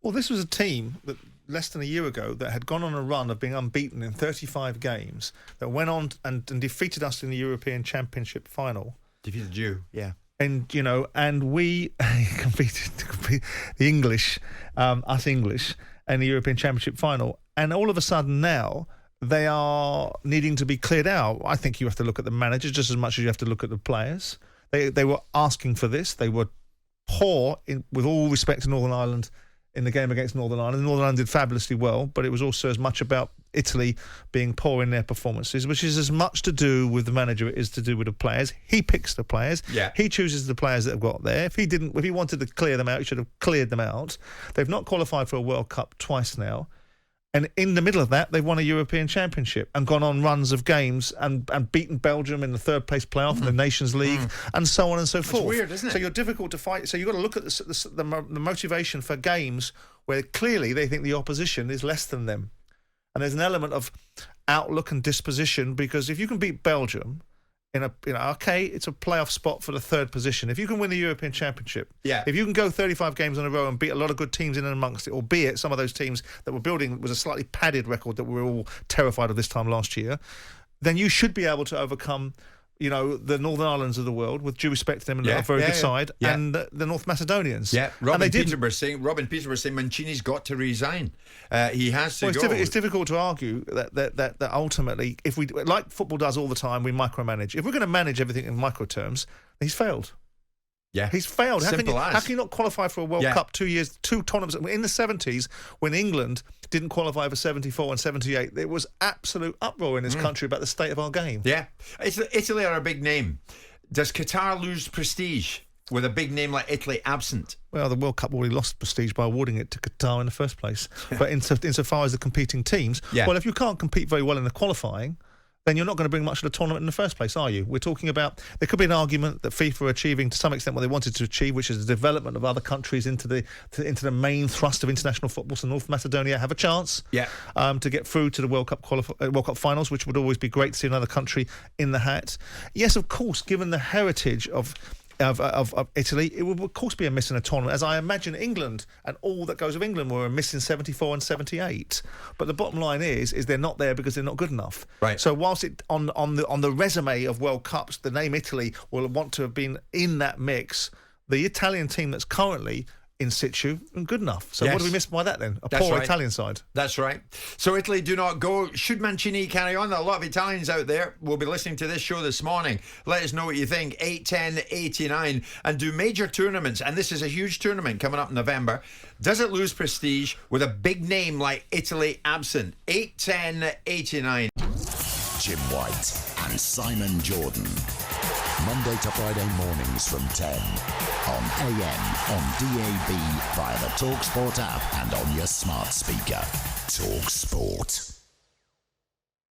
Well, this was a team that less than a year ago that had gone on a run of being unbeaten in 35 games, that went on and defeated us in the European Championship final. Defeated you, yeah. And, and we competed the English, us English, in the European Championship final. And all of a sudden now, they are needing to be cleared out. I think you have to look at the manager just as much as you have to look at the players. They were asking for this. They were poor, with all respect to Northern Ireland, in the game against Northern Ireland. Northern Ireland did fabulously well, but it was also as much about Italy being poor in their performances, which is as much to do with the manager as to do with the players. He picks the players. Yeah. He chooses the players that have got there. If he wanted to clear them out, he should have cleared them out. They've not qualified for a World Cup twice now. And in the middle of that, they've won a European Championship and gone on runs of games and beaten Belgium in the third-place playoff in the Nations League and so on and so forth. It's weird, isn't it? So you're difficult to fight. So you've got to look at the motivation for games where clearly they think the opposition is less than them. And there's an element of outlook and disposition, because if you can beat Belgium okay, it's a playoff spot for the third position. If you can win the European Championship, if you can go 35 games in a row and beat a lot of good teams in and amongst it, albeit some of those teams that were building was a slightly padded record that we were all terrified of this time last year, then you should be able to overcome, the Northern Irelands of the world, with due respect to them, and a very good side, and the North Macedonians. Yeah, Robin Peterborough saying Mancini's got to resign. He has to go. It's difficult to argue that ultimately, if we, like football does all the time, we micromanage. If we're going to manage everything in micro terms, he's failed. Yeah, he's failed. How can you not qualify for a World Cup 2 years, two tournaments? In the 70s, when England didn't qualify for 74 and 78, there was absolute uproar in this country about the state of our game. Yeah, Italy are a big name. Does Qatar lose prestige with a big name like Italy absent? Well, the World Cup already lost prestige by awarding it to Qatar in the first place. But insofar as the competing teams, well, if you can't compete very well in the qualifying, then you're not going to bring much of the tournament in the first place, are you? We're talking about, there could be an argument that FIFA are achieving to some extent what they wanted to achieve, which is the development of other countries into the main thrust of international football. So North Macedonia have a chance to get through to the World Cup finals, which would always be great to see another country in the hat. Yes, of course, given the heritage of Italy, it would of course be a miss in a tournament, as I imagine England and all that goes with England were a miss in 74 and 78. But the bottom line is they're not there because they're not good enough. Right. So whilst it on the resume of World Cups, the name Italy will want to have been in that mix, the Italian team that's currently in situ and good enough. So what do we miss by that then? That's poor Italian side. That's right. So Italy do not go. Should Mancini carry on? There are a lot of Italians out there will be listening to this show this morning. Let us know what you think. 810-89, and do major tournaments, and this is a huge tournament coming up in November. Does it lose prestige with a big name like Italy absent? 810-89. Jim White and Simon Jordan. Monday to Friday mornings from 10 on AM, on DAB, via the talkSPORT app and on your smart speaker. talkSPORT.